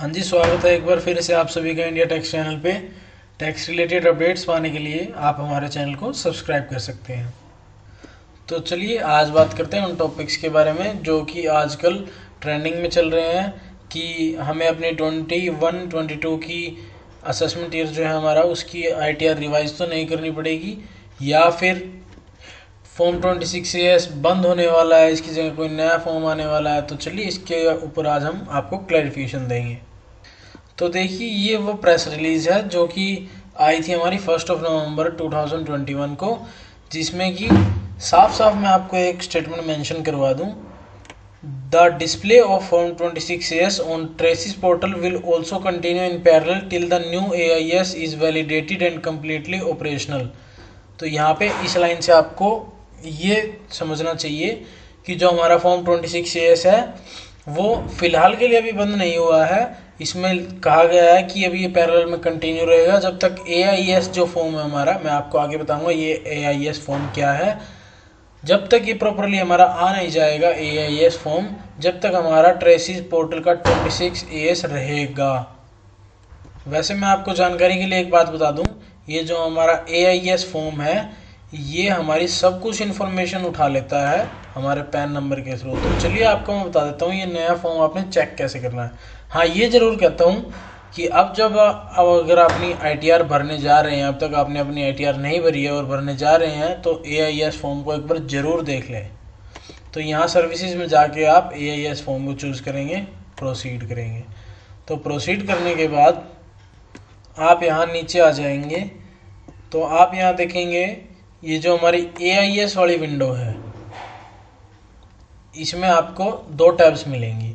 हाँ जी, स्वागत है एक बार फिर से आप सभी का इंडिया टैक्स चैनल पे। टैक्स रिलेटेड अपडेट्स पाने के लिए आप हमारे चैनल को सब्सक्राइब कर सकते हैं। तो चलिए आज बात करते हैं उन टॉपिक्स के बारे में जो कि आजकल ट्रेंडिंग में चल रहे हैं कि हमें अपनी 21-22 की असेसमेंट ईयर जो है हमारा उसकी ITR रिवाइज तो नहीं करनी पड़ेगी, या फिर फॉर्म 26AS बंद होने वाला है, इसकी जगह कोई नया फॉर्म आने वाला है। तो चलिए इसके ऊपर आज हम आपको क्लैरिफिकेशन देंगे। तो देखिए ये वो प्रेस रिलीज है जो कि आई थी हमारी 1 नवंबर 2021 को, जिसमें कि साफ साफ मैं आपको एक स्टेटमेंट मेंशन करवा दूं। The display of form 26AS on traces portal will also continue in parallel till the new AIS is validated and completely operational. तो यहाँ पे इस लाइन से आपको ये समझना चाहिए कि जो हमारा फॉर्म 26AS है वो फिलहाल के लिए अभी बंद नहीं हुआ है। इसमें कहा गया है कि अभी ये पैरेलल में कंटिन्यू रहेगा जब तक AIS जो फॉर्म है हमारा, मैं आपको आगे बताऊंगा ये AIS फॉर्म क्या है, जब तक ये प्रॉपरली हमारा आ नहीं जाएगा AIS फॉर्म, जब तक हमारा ट्रेसिस पोर्टल का 26AS रहेगा। वैसे मैं आपको जानकारी के लिए एक बात बता दूं, ये जो हमारा AIS फॉर्म है ये हमारी सब कुछ इन्फॉर्मेशन उठा लेता है हमारे पैन नंबर के थ्रू। तो चलिए आपको मैं बता देता हूँ ये नया फॉर्म आपने चेक कैसे करना है। हाँ, ये ज़रूर कहता हूँ कि अब अगर अपनी ITR भरने जा रहे हैं, अब तक आपने अपनी ITR नहीं भरी है और भरने जा रहे हैं, तो AIS फॉर्म को एक बार ज़रूर देख लें। तो यहाँ सर्विसेज में जाके आप AIS फॉर्म को चूज़ करेंगे, प्रोसीड करेंगे। तो प्रोसीड करने के बाद आप यहाँ नीचे आ जाएंगे तो आप यहाँ देखेंगे ये जो हमारी AIS वाली विंडो है इसमें आपको दो टैब्स मिलेंगी,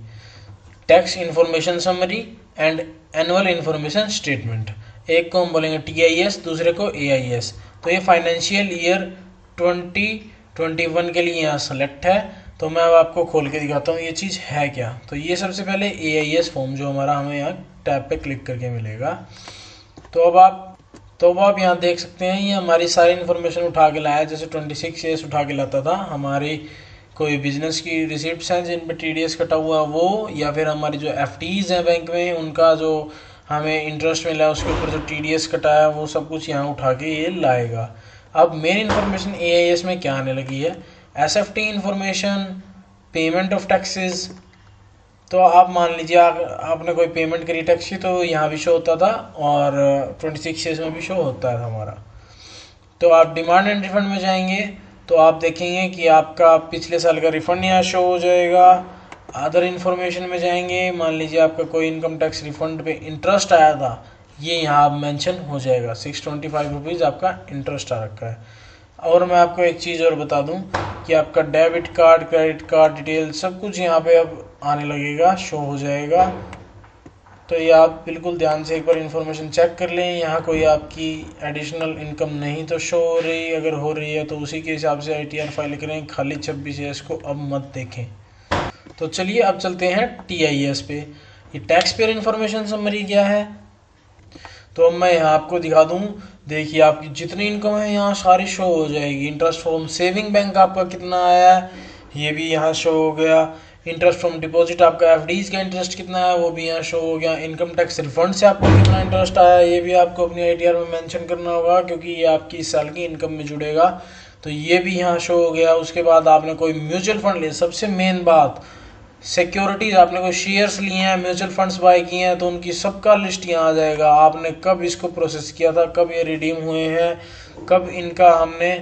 tax information summary and annual information statement. एक को हम बोलेंगे TIS, दूसरे को AIS। तो ये फाइनेंशियल ईयर 2021 के लिए यहाँ सेलेक्ट है। तो मैं अब आपको खोल के दिखाता हूँ ये चीज़ है क्या। तो ये सबसे पहले AIS फॉर्म जो हमारा हमें यहाँ टैब पे क्लिक करके मिलेगा। तो अब आप यहाँ देख सकते हैं ये हमारी सारी इन्फॉर्मेशन उठा के लाया, जैसे 26AS उठा के लाता था, हमारी कोई बिजनेस की रिसिप्ट्स हैं जिन पे TDS कटा हुआ वो, या फिर हमारी जो FDs हैं बैंक में उनका जो हमें इंटरेस्ट मिला है उसके ऊपर जो TDS कटा है वो सब कुछ यहाँ उठा के ये लाएगा। अब मेन इन्फॉर्मेशन AIS में क्या आने लगी है, SFT information, payment of taxes. तो आप मान लीजिए आपने कोई पेमेंट करी टैक्स की तो यहाँ भी शो होता था और 26AS में भी शो होता है हमारा। तो आप डिमांड एंड रिफंड में जाएंगे तो आप देखेंगे कि आपका पिछले साल का रिफंड यहाँ शो हो जाएगा। अदर इन्फॉर्मेशन में जाएंगे, मान लीजिए आपका कोई इनकम टैक्स रिफंड पे इंटरेस्ट आया था, ये यहाँ मेंशन हो जाएगा, 625 रुपीज़ आपका इंटरेस्ट आ रखा है। और मैं आपको एक चीज़ और बता दूं कि आपका debit card, credit card detail सब कुछ यहाँ पे अब आने लगेगा, शो हो जाएगा। तो ये आप बिल्कुल ध्यान से एक बार इन्फॉर्मेशन चेक कर लें, यहाँ कोई आपकी एडिशनल इनकम नहीं तो शो हो रही, अगर हो रही है तो उसी के हिसाब से ITR फाइल करें, खाली 26AS को अब मत देखें। तो चलिए अब चलते हैं TIS पे। ये टैक्स पेयर इन्फॉर्मेशन समरी क्या है, तो अब मैं यहाँ आपको दिखा दूँ। देखिए आपकी जितनी इनकम है यहाँ सारी शो हो जाएगी। इंटरेस्ट फ्रॉम सेविंग बैंक आपका कितना आया है ये भी यहाँ शो हो गया। इंटरेस्ट फ्रॉम डिपॉजिट आपका FDs का इंटरेस्ट कितना है वो भी यहाँ शो हो गया। इनकम टैक्स रिफंड से आपको कितना इंटरेस्ट आया ये भी आपको अपनी ITR में मेंशन करना होगा क्योंकि ये आपकी इस साल की इनकम में जुड़ेगा। तो ये भी यहाँ शो हो गया। उसके बाद आपने कोई म्यूचुअल फंड लिया, सबसे मेन बात सिक्योरिटीज, आपने कोई शेयर्स लिए हैं, म्यूचुअल फंड्स बाय किए हैं तो उनकी सबका लिस्ट यहाँ आ जाएगा। आपने कब इसको प्रोसेस किया था, कब ये रिडीम हुए हैं, कब इनका हमने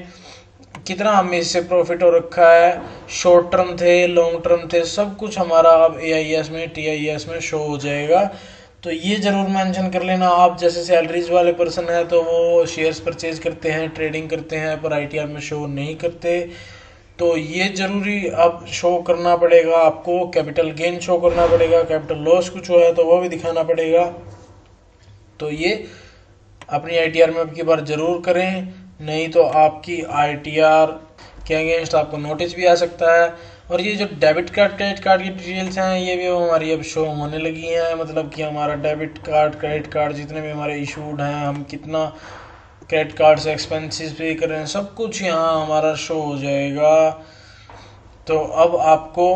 कितना हमें इससे प्रॉफिट हो रखा है, शॉर्ट टर्म थे, लॉन्ग टर्म थे, सब कुछ हमारा अब AIS में TIS में शो हो जाएगा। तो ये ज़रूर मेंशन कर लेना। आप जैसे सैलरीज वाले पर्सन है तो वो शेयर्स परचेज करते हैं, ट्रेडिंग करते हैं, पर ITR में शो नहीं करते, तो ये जरूरी अब शो करना पड़ेगा आपको। कैपिटल गेन शो करना पड़ेगा, कैपिटल लॉस कुछ हुआ है तो वो भी दिखाना पड़ेगा। तो ये अपनी ITR में अब की बार जरूर करें, नहीं तो आपकी ITR के अगेंस्ट आपको नोटिस भी आ सकता है। और ये जो डेबिट कार्ड, क्रेडिट कार्ड की डिटेल्स हैं ये भी हमारी अब शो होने लगी हैं, मतलब कि हमारा डेबिट कार्ड, क्रेडिट कार्ड जितने भी हमारे इशूड हैं, हम कितना क्रेडिट कार्ड से एक्सपेंसेस पे कर रहे हैं, सब कुछ यहाँ हमारा शो हो जाएगा। तो अब आपको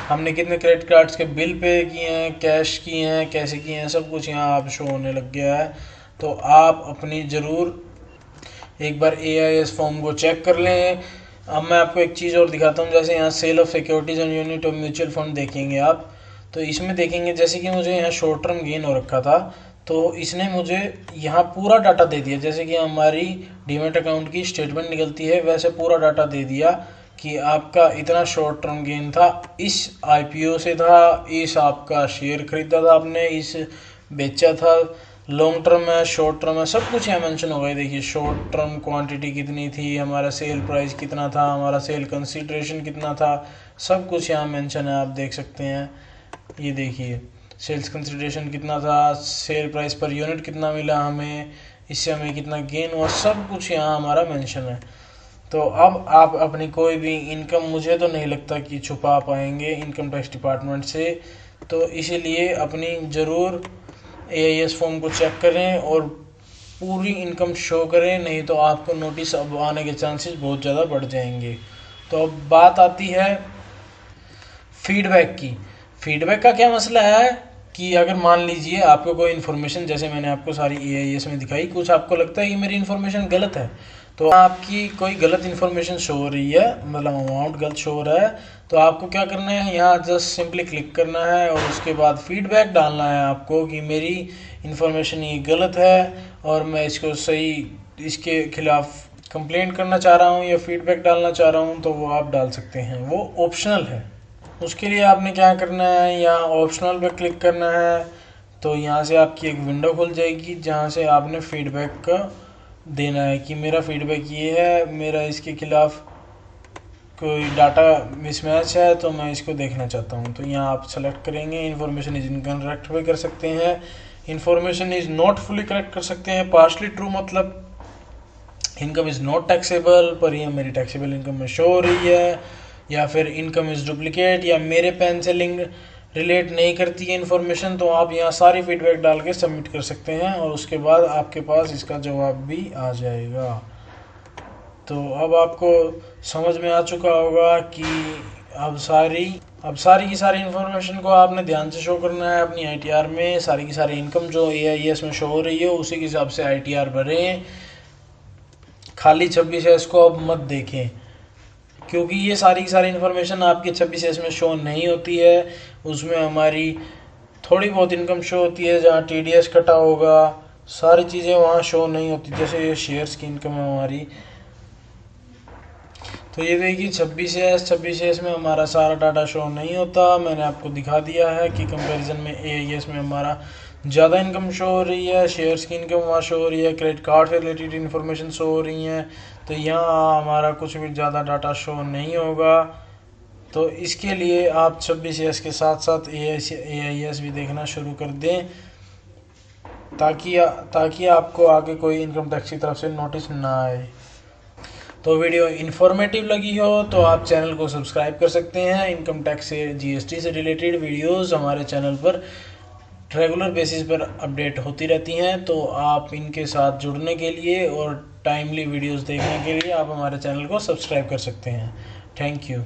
हमने कितने क्रेडिट कार्ड्स के बिल पे किए हैं, कैश किए हैं, कैसे किए हैं, सब कुछ यहाँ आप शो होने लग गया है। तो आप अपनी ज़रूर एक बार AIS फॉर्म को चेक कर लें। अब मैं आपको एक चीज़ और दिखाता हूँ। जैसे यहाँ sale of securities and unit of mutual fund देखेंगे आप, तो इसमें देखेंगे जैसे कि मुझे यहाँ शॉर्ट टर्म गेन हो रखा था, तो इसने मुझे यहाँ पूरा डाटा दे दिया। जैसे कि हमारी डीमैट अकाउंट की स्टेटमेंट निकलती है, वैसे पूरा डाटा दे दिया कि आपका इतना शॉर्ट टर्म गेन था, इस IPO से था, इस आपका शेयर खरीदा था आपने, इस बेचा था, लॉन्ग टर्म है, शॉर्ट टर्म है, सब कुछ यहाँ मेंशन होगा। देखिए शॉर्ट टर्म क्वांटिटी कितनी थी, हमारा सेल प्राइस कितना था, हमारा सेल कंसीडरेशन कितना था, सब कुछ यहाँ मेंशन है, आप देख सकते हैं। ये देखिए सेल्स कंसीडरेशन कितना था, सेल प्राइस पर यूनिट कितना मिला हमें, इससे हमें कितना गेन हुआ, सब कुछ यहाँ हमारा मेंशन है। तो अब आप अपनी कोई भी इनकम, मुझे तो नहीं लगता कि छुपा पाएंगे इनकम टैक्स डिपार्टमेंट से, तो इसीलिए अपनी ज़रूर AIS फॉर्म को चेक करें और पूरी इनकम शो करें, नहीं तो आपको नोटिस अब आने के चांसेस बहुत ज़्यादा बढ़ जाएंगे। तो अब बात आती है फीडबैक की। फीडबैक का क्या मसला है कि अगर मान लीजिए आपको कोई इन्फॉर्मेशन, जैसे मैंने आपको सारी AIS में दिखाई, कुछ आपको लगता है कि मेरी इन्फॉर्मेशन गलत है, तो आपकी कोई गलत इन्फॉर्मेशन शो हो रही है, मतलब अमाउंट गलत शो हो रहा है, तो आपको क्या करना है, यहाँ जस्ट सिंपली क्लिक करना है और उसके बाद फीडबैक डालना है आपको कि मेरी इन्फॉर्मेशन ये गलत है और मैं इसको सही, इसके खिलाफ कंप्लेंट करना चाह रहा हूँ या फीडबैक डालना चाह रहा हूँ, तो वो आप डाल सकते हैं, वो ऑप्शनल है। उसके लिए आपने क्या करना है, यहाँ ऑप्शनल पे क्लिक करना है, तो यहाँ से आपकी एक विंडो खुल जाएगी जहाँ से आपने फीडबैक का देना है कि मेरा फीडबैक ये है, मेरा इसके खिलाफ कोई डाटा मिसमैच है तो मैं इसको देखना चाहता हूँ। तो यहाँ आप सेलेक्ट करेंगे, इन्फॉर्मेशन इज इनकरेक्ट भी कर सकते हैं, information is not fully correct कर सकते हैं, पार्शली ट्रू मतलब इनकम इज नॉट टैक्सेबल पर ये मेरी टैक्सेबल इनकम में शो हो रही है, या फिर इनकम इज डुप्लीकेट, या मेरे पैन से लिंक रिलेट नहीं करती है इन्फॉर्मेशन। तो आप यहाँ सारी फीडबैक डाल के सबमिट कर सकते हैं और उसके बाद आपके पास इसका जवाब भी आ जाएगा। तो अब आपको समझ में आ चुका होगा कि अब सारी की सारी इन्फॉर्मेशन को आपने ध्यान से शो करना है अपनी ITR में। सारी की सारी इनकम जो AIS में शो हो रही है उसी के हिसाब से ITR भरें, खाली 26S को अब मत देखें, क्योंकि ये सारी की सारी इन्फॉर्मेशन आपके 26S में शो नहीं होती है। उसमें हमारी थोड़ी बहुत इनकम शो होती है जहाँ TDS कटा होगा, सारी चीज़ें वहाँ शो नहीं होती, जैसे ये शेयर्स की इनकम है हमारी। तो ये देखिए 26S में हमारा सारा डाटा शो नहीं होता। मैंने आपको दिखा दिया है कि कंपैरिजन में AIS में हमारा ज़्यादा इनकम शो हो रही है, शेयर्स की इनकम वहाँ शो हो रही है, क्रेडिट कार्ड से रिलेटेड इन्फॉर्मेशन शो हो रही हैं, तो यहाँ हमारा कुछ भी ज़्यादा डाटा शो नहीं होगा। तो इसके लिए आप 26S के साथ साथ AIS भी देखना शुरू कर दें, ताकि आपको आगे कोई इनकम टैक्स की तरफ से नोटिस ना आए। तो वीडियो इन्फॉर्मेटिव लगी हो तो आप चैनल को सब्सक्राइब कर सकते हैं। इनकम टैक्स से GST से रिलेटेड वीडियोस हमारे चैनल पर रेगुलर बेसिस पर अपडेट होती रहती हैं, तो आप इनके साथ जुड़ने के लिए और टाइमली वीडियोस देखने के लिए आप हमारे चैनल को सब्सक्राइब कर सकते हैं। Thank you.